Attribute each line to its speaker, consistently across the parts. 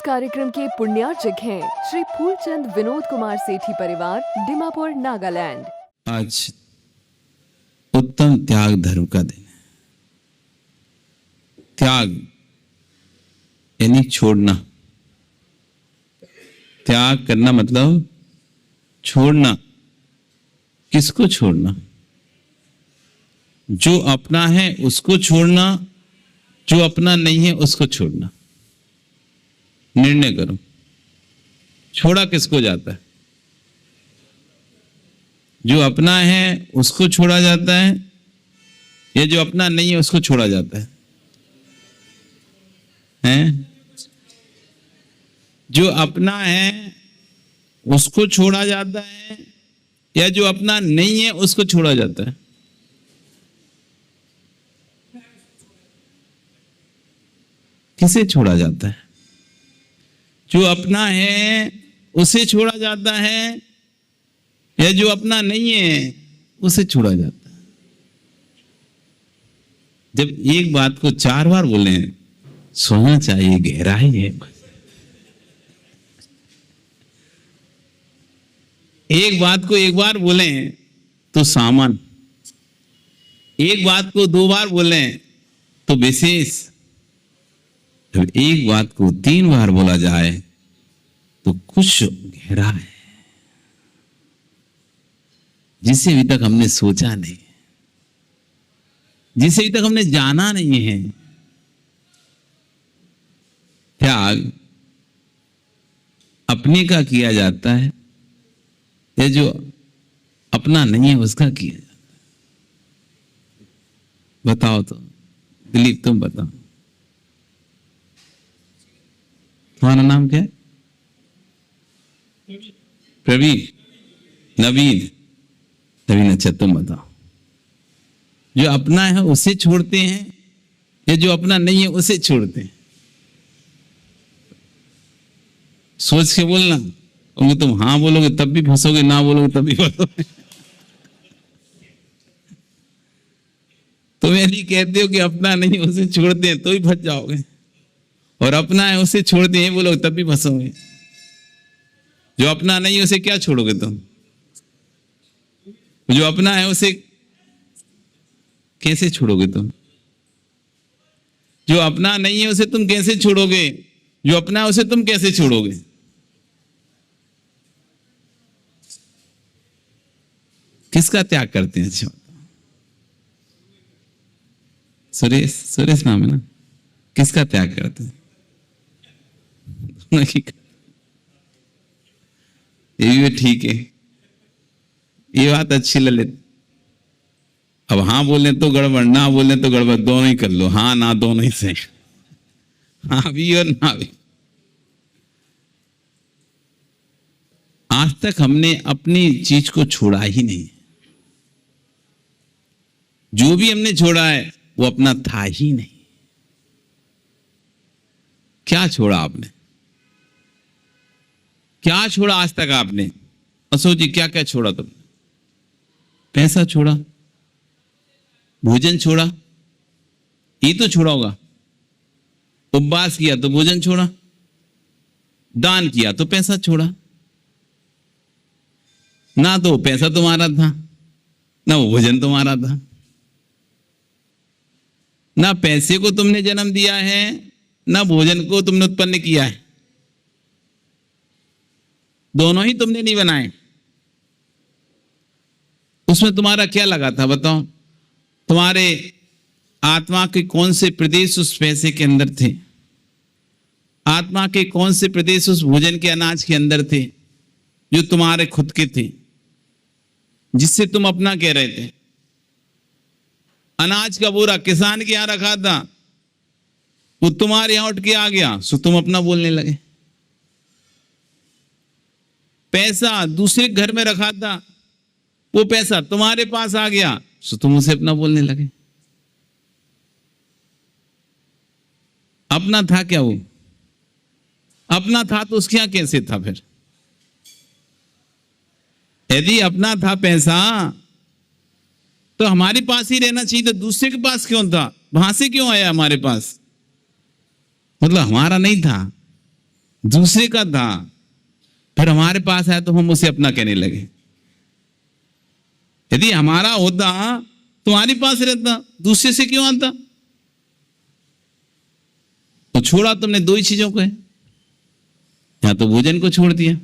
Speaker 1: कार्यक्रम के पुण्यार्चक हैं श्री फूलचंद विनोद कुमार सेठी परिवार, डिमापुर, नागालैंड।
Speaker 2: आज उत्तम त्याग धर्म का दिन है। त्याग यानी छोड़ना। त्याग करना मतलब छोड़ना। किसको छोड़ना? जो अपना है उसको छोड़ना, जो अपना नहीं है उसको छोड़ना। निर्णय करो, छोड़ा किसको जाता है? जो अपना है उसको छोड़ा जाता है या जो अपना नहीं है उसको छोड़ा जाता है? हैं? जो अपना है उसको छोड़ा जाता है या जो अपना नहीं है उसको छोड़ा जाता है? किसे छोड़ा जाता है? जो अपना है उसे छोड़ा जाता है या जो अपना नहीं है उसे छोड़ा जाता है? जब एक बात को 4 बार बोले सोचना चाहिए, गहराई है। एक बात को एक बार बोले तो सामान्य, एक बात को 2 बार बोले तो विशेष, जब एक बात को 3 बार बोला जाए तो कुछ गहरा है जिसे अभी तक हमने सोचा नहीं, जिसे अभी तक हमने जाना नहीं है। त्याग अपने का किया जाता है या जो अपना नहीं है उसका किया जाता है? बताओ तो दिलीप, तुम बताओ, तुम्हारा नाम क्या है? प्रवीण, नवीन, नवीन। अच्छा, तुम बताओ, जो अपना है उसे छोड़ते हैं या जो अपना नहीं है उसे छोड़ते हैं? सोच के बोलना, क्योंकि तुम हाँ बोलोगे तब भी फंसोगे, ना बोलोगे तब भी फंसोगे। तुम यदि कहते हो कि अपना नहीं उसे छोड़ते हैं तो ही फंस जाओगे, और अपना है उसे छोड़ते हैं बोलोगे तब भी फंसोगे। जो अपना नहीं उसे क्या छोड़ोगे तुम? जो अपना है उसे कैसे छोड़ोगे तुम? जो अपना नहीं है उसे तुम कैसे छोड़ोगे? जो अपना है उसे तुम कैसे छोड़ोगे? किसका त्याग करते हैं? अच्छा, सुरेश, सुरेश नाम है ना? किसका त्याग करते हैं? ये भी ठीक है, ये बात अच्छी ललित। अब हाँ बोले तो गड़बड़, ना बोले तो गड़बड़, दोनों ही कर लो। हाँ ना दोनों ही सही, हाँ भी और ना भी। आज तक हमने अपनी चीज को छोड़ा ही नहीं। जो भी हमने छोड़ा है वो अपना था ही नहीं। क्या छोड़ा आपने? क्या छोड़ा आज तक आपने? असो जी, क्या क्या छोड़ा तुमने? पैसा छोड़ा, भोजन छोड़ा, ये तो छोड़ा होगा। उपवास किया तो भोजन छोड़ा, दान किया तो पैसा छोड़ा। ना तो पैसा तुम्हारा था, ना वो भोजन तुम्हारा था। ना पैसे को तुमने जन्म दिया है, ना भोजन को तुमने उत्पन्न किया है। दोनों ही तुमने नहीं बनाए। उसमें तुम्हारा क्या लगा था बताओ? तुम्हारे आत्मा के कौन से प्रदेश उस पैसे के अंदर थे? आत्मा के कौन से प्रदेश उस भोजन के, अनाज के अंदर थे जो तुम्हारे खुद के थे, जिससे तुम अपना कह रहे थे? अनाज का बोरा किसान के यहां रखा था, वो तुम्हारे यहां उठ के आ गया, सो तुम अपना बोलने लगे। पैसा दूसरे घर में रखा था, वो पैसा तुम्हारे पास आ गया, सो तुम उसे अपना बोलने लगे। अपना था क्या वो? अपना था तो उसके यहां कैसे था फिर? यदि अपना था पैसा तो हमारे पास ही रहना चाहिए था, दूसरे के पास क्यों था? वहां से क्यों आया हमारे पास? मतलब हमारा नहीं था। दूसरे का था, फिर हमारे पास आया तो हम उसे अपना कहने लगे। यदि हमारा होता तुम्हारे पास रहता, दूसरे से क्यों आता? तो छोड़ा तुमने दो ही चीजों को है, या तो भोजन को छोड़ दिया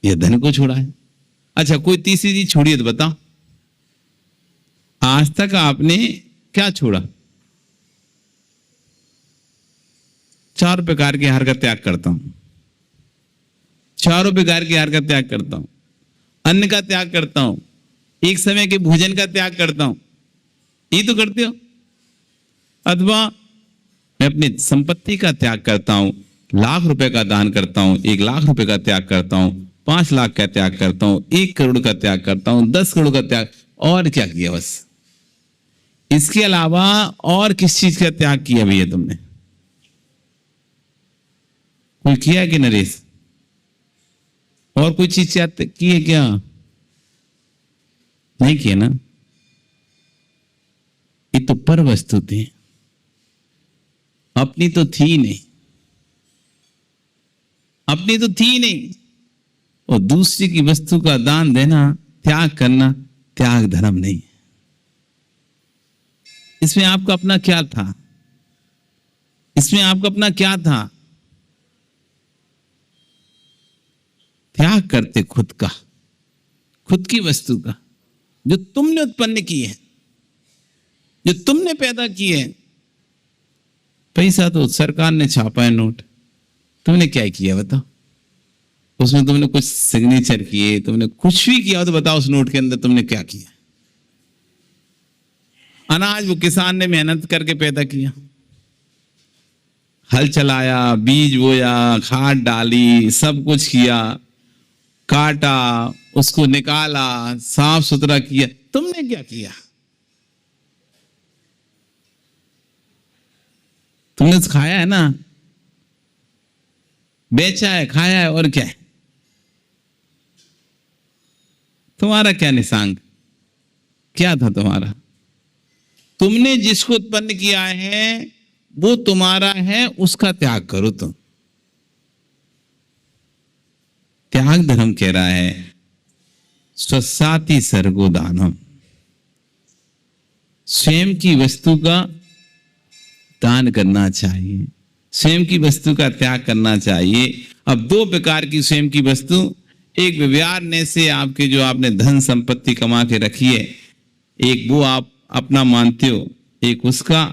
Speaker 2: या धन को छोड़ा है। अच्छा, कोई तीसरी चीज छोड़िए तो बताओ। आज तक आपने क्या छोड़ा? 4 प्रकार के आहार का त्याग करता हूं, 4 प्रकार के आहार का त्याग करता हूं, अन्न का त्याग करता हूं, एक समय के भोजन का त्याग करता हूं, ये तो करते हो। अथवा मैं अपनी संपत्ति का त्याग करता हूं, लाख रुपए का दान करता हूं, 1 लाख रुपए का त्याग करता हूं, 5 लाख का त्याग करता हूं, 1 करोड़ का त्याग करता हूं, 10 करोड़ का त्याग। और क्या किया? बस इसके अलावा और किस चीज का त्याग किया भैया तुमने? कोई किया कि नरेश? और कोई चीज की है क्या? नहीं किया ना। ये तो पर वस्तु थी, अपनी तो थी नहीं, अपनी तो थी नहीं। और दूसरी की वस्तु का दान देना, त्याग करना, त्याग धर्म नहीं। इसमें आपका अपना क्या था? इसमें आपका अपना क्या था? त्याग करते खुद का, खुद की वस्तु का, जो तुमने उत्पन्न की है, जो तुमने पैदा की है। पैसा तो सरकार ने छापा है, नोट। तुमने क्या किया बताओ? उसमें तुमने कुछ सिग्नेचर किए, तुमने कुछ भी किया हो तो बताओ उस नोट के अंदर तुमने क्या किया? अनाज वो किसान ने मेहनत करके पैदा किया, हल चलाया, बीज बोया, खाद डाली, सब कुछ किया, काटा, उसको निकाला, साफ सुथरा किया। तुमने क्या किया? तुमने तो खाया है ना, बेचा है, खाया है, और क्या है? तुम्हारा क्या निशांग? क्या था तुम्हारा? तुमने जिसको उत्पन्न किया है वो तुम्हारा है, उसका त्याग करो तुम। त्याग धर्म कह रहा है स्वसाति सर्गो दानम, स्वयं की वस्तु का दान करना चाहिए, स्वयं की वस्तु का त्याग करना चाहिए। अब 2 प्रकार की स्वयं की वस्तु, एक व्यवहार से आपके जो आपने धन संपत्ति कमा के रखी है, एक वो आप अपना मानते हो, एक उसका।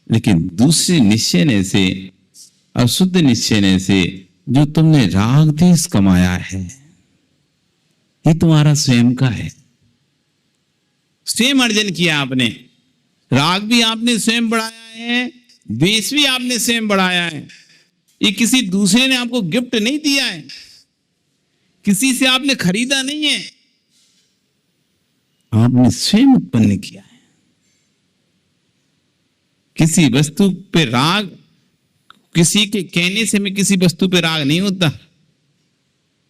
Speaker 2: लेकिन दूसरे निश्चय से, अशुद्ध निश्चय से जो तुमने राग देश कमाया है, ये तुम्हारा स्वयं का है, स्वयं अर्जन किया आपने। राग भी आपने स्वयं बढ़ाया है, द्वेष भी आपने स्वयं बढ़ाया है। ये किसी दूसरे ने आपको गिफ्ट नहीं दिया है, किसी से आपने खरीदा नहीं है, आपने स्वयं उत्पन्न किया है। किसी वस्तु पे राग, किसी के कहने से में किसी वस्तु पे राग नहीं होता,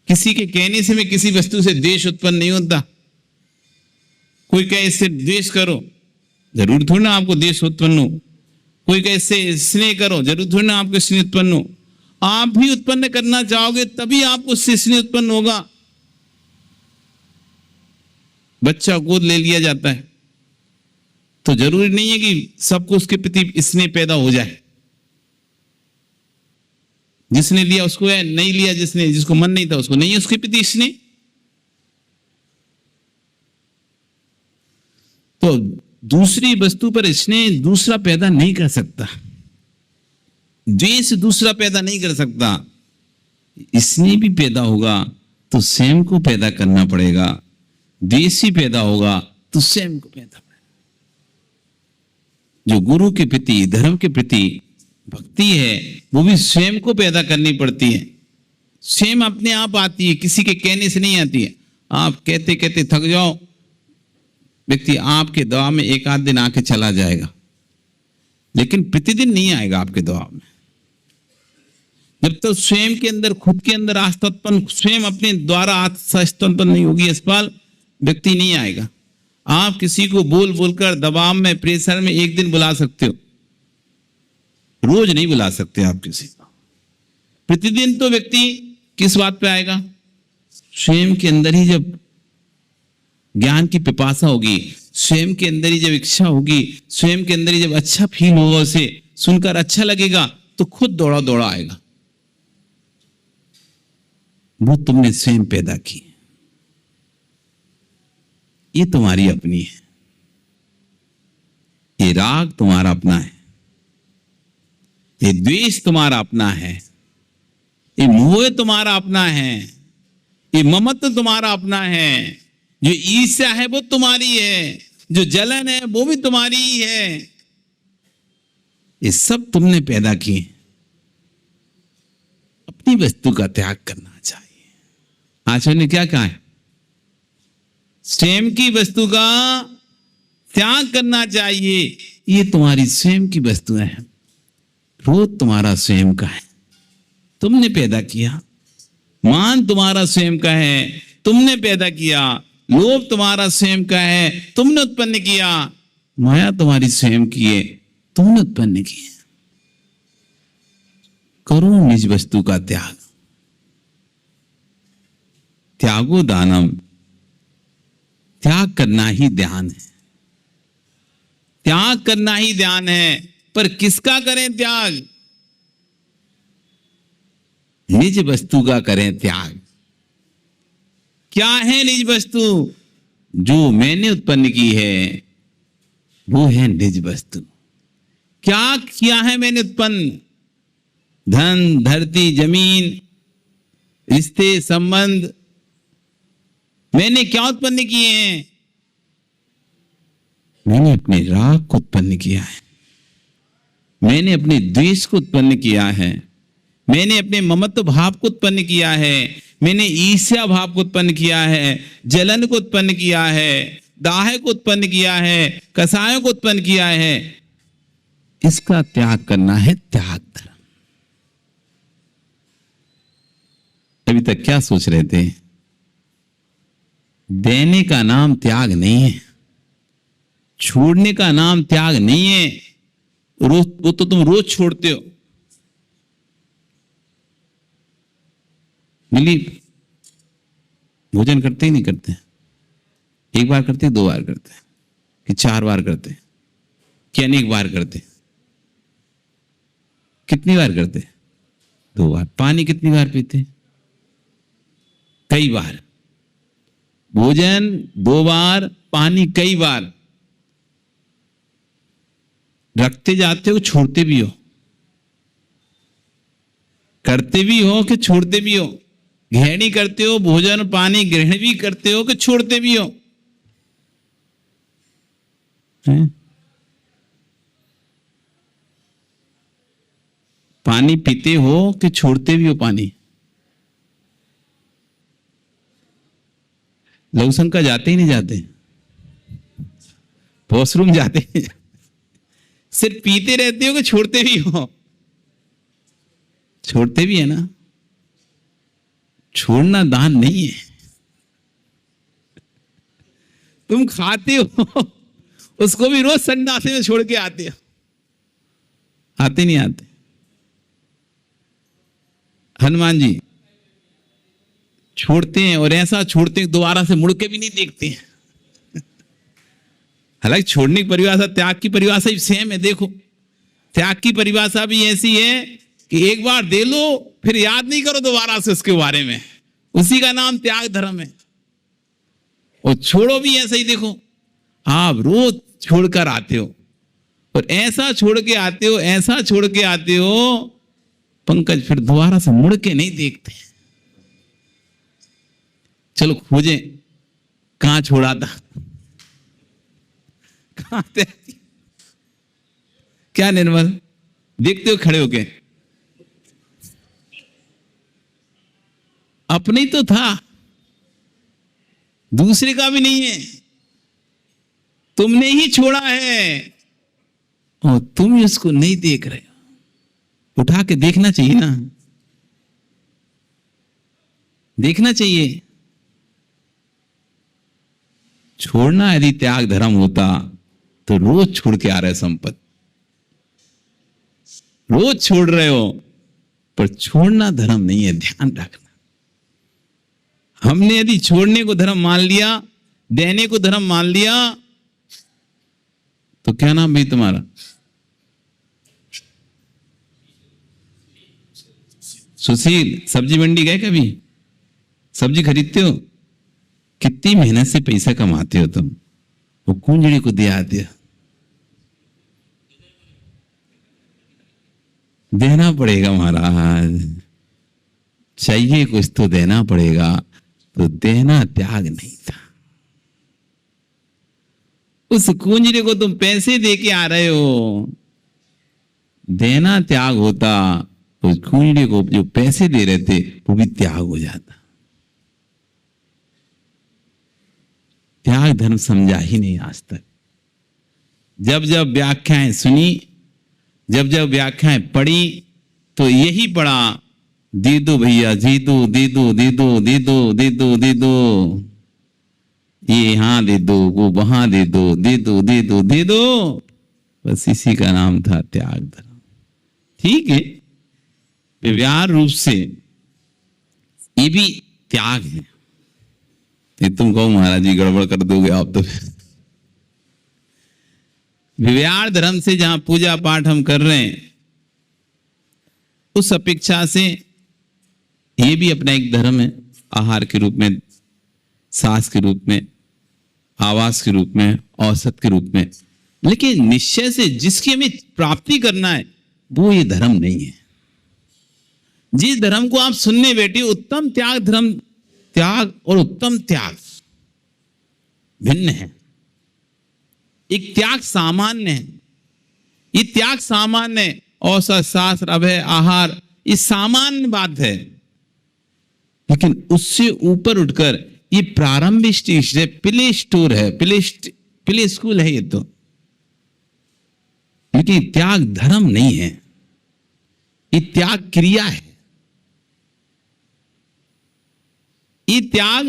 Speaker 2: किसी के कहने से में किसी वस्तु से द्वेष उत्पन्न नहीं होता। कोई कहे इससे द्वेष करो, जरूर थोड़ी ना आपको द्वेष उत्पन्न हो। कोई कहे इससे स्नेह करो, जरूर थोड़ी ना आपको स्नेह उत्पन्न हो। आप भी उत्पन्न करना चाहोगे तभी आपको उससे स्नेह उत्पन्न होगा। बच्चा गोद ले लिया जाता है तो जरूरी नहीं है कि सबको उसके प्रति स्नेह पैदा हो जाए। जिसने लिया उसको है, नहीं लिया जिसको मन नहीं था उसको नहीं है उसके प्रति स्नेह। तो दूसरी वस्तु पर स्नेह दूसरा पैदा नहीं कर सकता, द्वेष दूसरा पैदा नहीं कर सकता। स्नेह भी पैदा होगा तो स्वयं को पैदा करना पड़ेगा, द्वेष ही पैदा होगा तो स्वयं को पैदा पड़ेगा। जो गुरु के प्रति, धर्म के प्रति भक्ति है वो भी स्वयं को पैदा करनी पड़ती है। स्वयं अपने आप आती है, किसी के कहने से नहीं आती है। आप कहते कहते थक जाओ, व्यक्ति आपके दवा में एक आध दिन आके चला जाएगा, लेकिन प्रतिदिन नहीं आएगा आपके दवा में। जब तक स्वयं के अंदर, खुद के अंदर आस्था उत्पन्न, स्वयं अपने द्वारा आस्था उत्पन्न नहीं होगी यशपाल, व्यक्ति नहीं आएगा। आप किसी को बोल बोलकर दबाव में, प्रेशर में एक दिन बुला सकते हो, रोज नहीं बुला सकते आप किसी को। प्रतिदिन तो व्यक्ति किस बात पे आएगा? स्वयं के अंदर ही जब ज्ञान की पिपासा होगी, स्वयं के अंदर ही जब इच्छा होगी, स्वयं के अंदर ही जब अच्छा फील होगा, उसे सुनकर अच्छा लगेगा, तो खुद दौड़ा दौड़ा आएगा। वो तुमने स्वयं पैदा की, ये तुम्हारी अपनी है। ये राग तुम्हारा अपना है, ये द्वेष तुम्हारा अपना है, ये मोह तुम्हारा अपना है, ये ममत्व तुम्हारा अपना है, जो ईर्ष्या है वो तुम्हारी है, जो जलन है वो भी तुम्हारी ही है। ये सब तुमने पैदा किए। अपनी वस्तु का त्याग करना चाहिए। आचार्य ने क्या कहा है? स्वयं की वस्तु का त्याग करना चाहिए। ये तुम्हारी स्वयं की वस्तुएं हैं, क्रोध तुम्हारा स्वयं का है, तुमने पैदा किया। मान तुम्हारा स्वयं का है, तुमने पैदा किया। लोभ तुम्हारा स्वयं का है, तुमने उत्पन्न किया। माया तुम्हारी स्वयं की है, तुमने उत्पन्न की है। करो निज वस्तु का त्याग। त्यागो दानम, त्याग करना ही ध्यान है। त्याग करना ही ध्यान है, पर किसका करें त्याग? निज वस्तु का करें त्याग। क्या है निज वस्तु? जो मैंने उत्पन्न की है, वो है निज वस्तु। क्या किया है मैंने उत्पन्न? धन, धरती, जमीन, रिश्ते, संबंध, मैंने क्या उत्पन्न किए हैं? मैंने अपने राग को उत्पन्न किया है, मैंने अपने द्वेष को उत्पन्न किया है, मैंने अपने ममत्व भाव को उत्पन्न किया है, मैंने ईर्ष्या भाव को उत्पन्न किया है, जलन को उत्पन्न किया है, दाह को उत्पन्न किया है, कसायों को उत्पन्न किया है। इसका त्याग करना है त्याग धर्म। अभी तक क्या सोच रहे थे? देने का नाम त्याग नहीं है, छोड़ने का नाम त्याग नहीं है। रोज वो तो तुम रोज छोड़ते हो। मिली भोजन करते ही नहीं करते? एक बार करते, दो बार करते, कि 4 बार करते, कि अनेक बार करते? कितनी बार करते? 2 बार। पानी कितनी बार पीते? कई बार। भोजन 2 बार, पानी कई बार। रखते जाते हो, छोड़ते भी हो, करते भी हो कि छोड़ते भी हो। ग्रहणी करते हो, भोजन पानी ग्रहण भी करते हो कि छोड़ते भी हो। पानी पीते हो कि छोड़ते भी हो पानी? लघुशंका जाते ही नहीं जाते? वॉशरूम जाते ही? सिर्फ पीते रहते हो कि छोड़ते भी हो? छोड़ते भी है ना। छोड़ना दान नहीं है। तुम खाते हो, उसको भी रोज संडासे में छोड़ के आते हो। आते नहीं आते? हनुमान जी छोड़ते हैं, और ऐसा छोड़ते हैं दोबारा से मुड़ के भी नहीं देखते हैं। हालांकि छोड़ने की परिभाषा त्याग की परिभाषा भी सेम है। देखो, त्याग की परिभाषा भी ऐसी है कि एक बार दे लो, फिर याद नहीं करो दोबारा से उसके बारे में। उसी का नाम त्याग धर्म है। और छोड़ो भी ऐसा ही। देखो, आप रोज छोड़कर आते हो, और ऐसा छोड़ के आते हो, ऐसा छोड़ के आते हो पंकज, फिर दोबारा से मुड़ के नहीं देखते। चलो खोजें, कहां छोड़ा था, कहां थे? क्या निर्मल, देखते हो खड़े होके? अपने तो था, दूसरे का भी नहीं है। तुमने ही छोड़ा है, और तुम ही उसको नहीं देख रहे हो। उठा के देखना चाहिए ना, देखना चाहिए। छोड़ना यदि त्याग धर्म होता तो रोज छोड़ के आ रहे संपत्ति, रोज छोड़ रहे हो। पर छोड़ना धर्म नहीं है, ध्यान रखना। हमने यदि छोड़ने को धर्म मान लिया, देने को धर्म मान लिया, तो क्या नाम भाई तुम्हारा? सुशील। सब्जी मंडी गए कभी? सब्जी खरीदते हो? कितनी मेहनत से पैसा कमाते हो तुम, वो कुंजड़ी को दिया दिया देना पड़ेगा महाराज, चाहिए कुछ तो देना पड़ेगा। तो देना त्याग नहीं था। उस कुंजड़ी को तुम पैसे दे के आ रहे हो, देना त्याग होता, उस कुंजड़ी को जो पैसे दे रहे थे वो भी त्याग हो जाता। त्याग धर्म समझा ही नहीं आज तक। जब जब व्याख्याएं सुनी, जब जब व्याख्याएं पढ़ी, तो यही पढ़ा, दे दो भैया, दे दो दे दो दे दो दे दो दे दो दे दो, ये यहां दे दो, वो वहां दे दो, दे दो दे दो दे दो। बस इसी का नाम था त्याग धर्म। ठीक है, व्यवहार रूप से ये भी त्याग है। ये तुम कहो महाराज जी गड़बड़ कर दोगे आप तो। व्यवहार धर्म से जहां पूजा पाठ हम कर रहे हैं, उस अपेक्षा से ये भी अपना एक धर्म है। आहार के रूप में, सांस के रूप में, आवास के रूप में, औसत के रूप में। लेकिन निश्चय से जिसकी हमें प्राप्ति करना है वो ये धर्म नहीं है। जिस धर्म को आप सुनने बैठे, उत्तम त्याग धर्म, त्याग और उत्तम त्याग भिन्न है। एक त्याग सामान्य है, ये त्याग सामान्य है। औसत, शास्त्र, अभय, आहार, ये सामान्य बात है। लेकिन उससे ऊपर उठकर ये प्रारंभिक स्टेज है, प्ले स्टोर है, प्ले स्कूल है ये तो। लेकिन त्याग धर्म नहीं है, ये त्याग क्रिया है। ये त्याग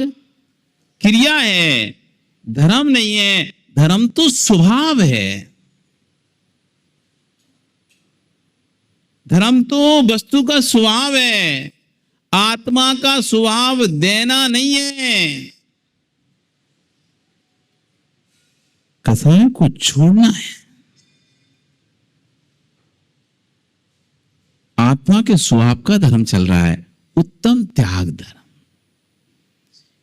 Speaker 2: क्रिया है, धर्म नहीं है। धर्म तो स्वभाव है, धर्म तो वस्तु का स्वभाव है। आत्मा का स्वभाव देना नहीं है, कसाय को छोड़ना है। आत्मा के स्वभाव का धर्म चल रहा है, उत्तम त्याग धर्म।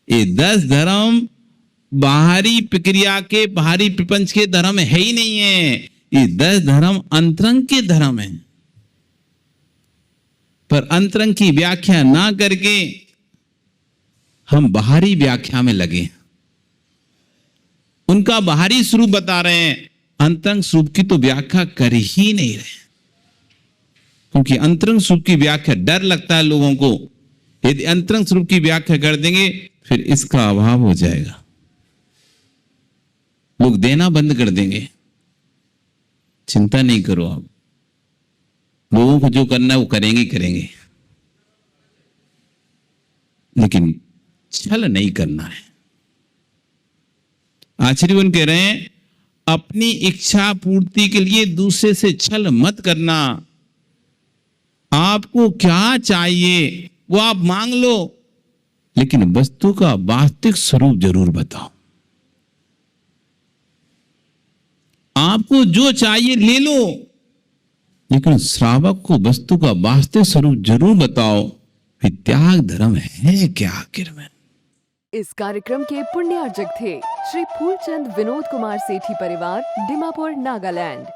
Speaker 2: ये 10 धर्म बाहरी प्रक्रिया के, बाहरी प्रपंच के धर्म है ही नहीं है। ये 10 धर्म अंतरंग के धर्म है। पर अंतरंग की व्याख्या ना करके हम बाहरी व्याख्या में लगे, उनका बाहरी स्वरूप बता रहे हैं, अंतरंग स्वरूप की तो व्याख्या कर ही नहीं रहे। क्योंकि अंतरंग स्वरूप की व्याख्या डर लगता है लोगों को। यदि अंतरंग स्वरूप की व्याख्या कर देंगे फिर इसका अभाव हो जाएगा, लोग देना बंद कर देंगे। चिंता नहीं करो आप, लोगों को जो करना है वो करेंगे करेंगे, लेकिन छल नहीं करना है। आचार्यवन कह रहे हैं, अपनी इच्छा पूर्ति के लिए दूसरे से छल मत करना। आपको क्या चाहिए वो आप मांग लो, लेकिन वस्तु का वास्तविक स्वरूप जरूर बताओ। आपको जो चाहिए ले लो, लेकिन श्रावक को वस्तु का वास्तविक स्वरूप जरूर बताओ। त्याग धर्म है क्या आखिर में?
Speaker 1: इस कार्यक्रम के पुण्यार्जक थे श्री फूलचंद विनोद कुमार सेठी परिवार, डिमापुर, नागालैंड।